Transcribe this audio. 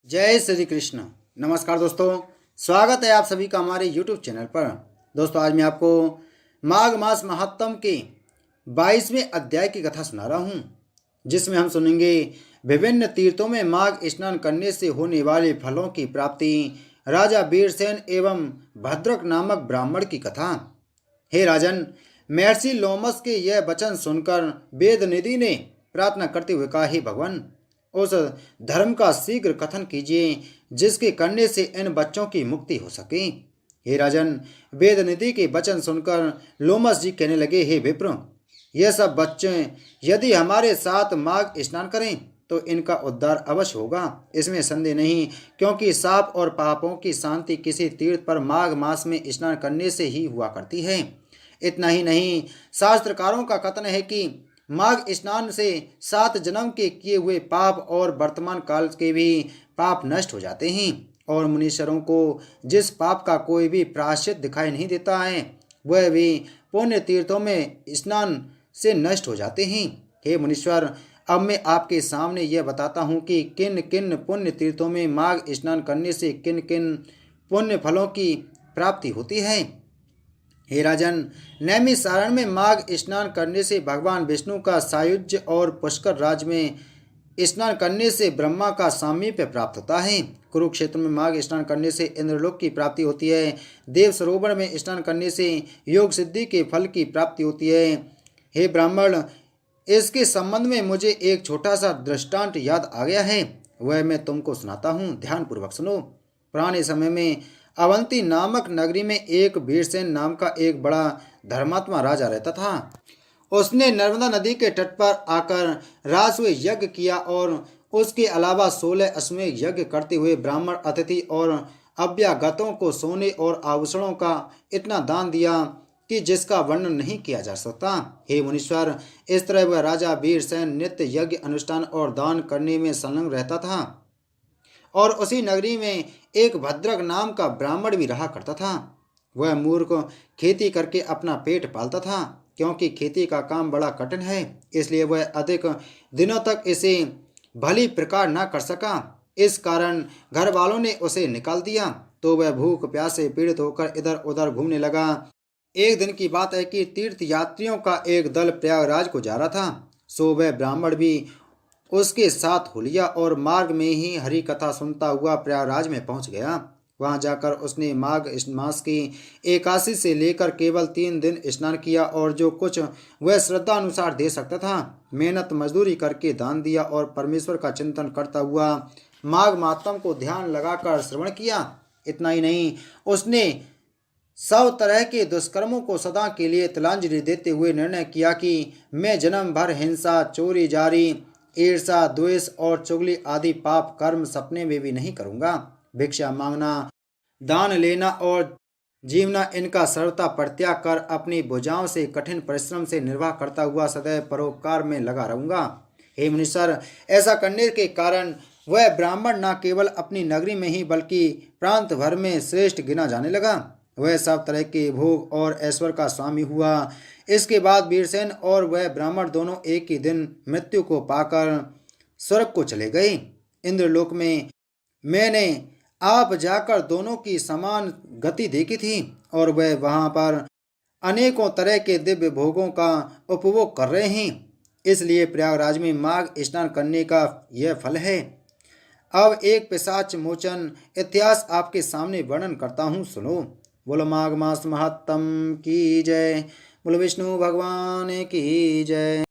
जय श्री कृष्ण। नमस्कार दोस्तों, स्वागत है आप सभी का हमारे YouTube चैनल पर। दोस्तों, आज मैं आपको माघ मास महात्म के 22वें अध्याय की कथा सुना रहा हूँ, जिसमें हम सुनेंगे विभिन्न तीर्थों में माघ स्नान करने से होने वाले फलों की प्राप्ति, राजा वीरसेन एवं भद्रक नामक ब्राह्मण की कथा। हे राजन, महर्षि लोमस के यह वचन सुनकर वेदनिधि ने प्रार्थना करते हुए कहा, हे भगवान, उस धर्म का शीघ्र कथन कीजिए जिसके करने से इन बच्चों की मुक्ति हो सके। हे राजन, वेदनिधि के वचन सुनकर लोमस जी कहने लगे, हे विप्र, ये सब बच्चे यदि हमारे साथ माघ स्नान करें तो इनका उद्धार अवश्य होगा, इसमें संदेह नहीं, क्योंकि साप और पापों की शांति किसी तीर्थ पर माघ मास में स्नान करने से ही हुआ करती है। इतना ही नहीं, शास्त्रकारों का कथन है कि माघ स्नान से 7 जन्म के किए हुए पाप और वर्तमान काल के भी पाप नष्ट हो जाते हैं, और मुनीश्वरों को जिस पाप का कोई भी प्रायश्चित दिखाई नहीं देता है वह भी पुण्य तीर्थों में स्नान से नष्ट हो जाते हैं। हे मुनीश्वर, अब मैं आपके सामने यह बताता हूँ कि किन किन पुण्य तीर्थों में माघ स्नान करने से किन किन पुण्य फलों की प्राप्ति होती है। हे राजन, नैमिषारण्य में माघ स्नान करने से भगवान विष्णु का सायुज्य और पुष्कर राज में स्नान करने से ब्रह्मा का सामीप्य प्राप्त होता है। कुरुक्षेत्र में माघ स्नान करने से इंद्रलोक की प्राप्ति होती है। देव सरोवर में स्नान करने से योग सिद्धि के फल की प्राप्ति होती है। हे ब्राह्मण, इसके संबंध में मुझे एक छोटा सा दृष्टांत याद आ गया है, वह मैं तुमको सुनाता हूँ, ध्यानपूर्वक सुनो। पुराने समय में अवंती नामक नगरी में एक वीरसेन नाम का एक बड़ा धर्मात्मा राजा रहता था। उसने नर्मदा नदी के तट पर आकर राजसूय यज्ञ किया और उसके अलावा 16 अश्वमेध यज्ञ करते हुए ब्राह्मण अतिथि और अभ्यागतों को सोने और आभूषणों का इतना दान दिया कि जिसका वर्णन नहीं किया जा सकता। हे मुनीश्वर, इस तरह वह राजा वीरसेन नित्य यज्ञ अनुष्ठान और दान करने में संलग्न रहता था, और उसी नगरी में एक भद्रक नाम का ब्राह्मण भी रहा करता था। वह मूर्ख खेती करके अपना पेट पालता था, क्योंकि खेती का काम बड़ा कठिन है, इसलिए वह अधिक दिनों तक इसे भली प्रकार न कर सका। इस कारण घर वालों ने उसे निकाल दिया, तो वह भूख प्यास से पीड़ित होकर इधर उधर घूमने लगा। एक दिन की बात है कि तीर्थ यात्रियों का एक दल प्रयागराज को जा रहा था, सो वह ब्राह्मण भी उसके साथ हो लिया और मार्ग में ही हरि कथा सुनता हुआ प्रयागराज में पहुंच गया। वहां जाकर उसने माघ मास की एकादशी से लेकर केवल 3 दिन स्नान किया, और जो कुछ वह श्रद्धा अनुसार दे सकता था मेहनत मजदूरी करके दान दिया, और परमेश्वर का चिंतन करता हुआ माघ महात्म को ध्यान लगाकर श्रवण किया। इतना ही नहीं, उसने सब तरह के दुष्कर्मों को सदा के लिए तिलांजलि देते हुए निर्णय किया कि मैं जन्म भर हिंसा, चोरी जारी, ईर्षा, द्वेष और चुगली आदि पाप कर्म सपने में भी नहीं करूंगा। भिक्षा मांगना, दान लेना और जीवना, इनका सर्वथा परित्याग कर अपनी भुजाओं से कठिन परिश्रम से निर्वाह करता हुआ सदैव परोपकार में लगा रहूंगा। हे मुनीश्वर, ऐसा करने के कारण वह ब्राह्मण न केवल अपनी नगरी में ही बल्कि प्रांत भर में श्रेष्ठ गिना जाने लगा। वह सब तरह के भोग और ऐश्वर्य का स्वामी हुआ। इसके बाद वीरसेन और वह ब्राह्मण दोनों एक ही दिन मृत्यु को पाकर स्वर्ग को चले गए। इंद्रलोक में मैंने आप जाकर दोनों की समान गति देखी थी, और वह वहां पर अनेकों तरह के दिव्य भोगों का उपभोग कर रहे हैं। इसलिए प्रयागराज में माघ स्नान करने का यह फल है। अब एक पिशाच मोचन इतिहास आपके सामने वर्णन करता हूँ, सुनो। बोलो माघ मास महात्म की जय। बोलो विष्णु भगवान की जय।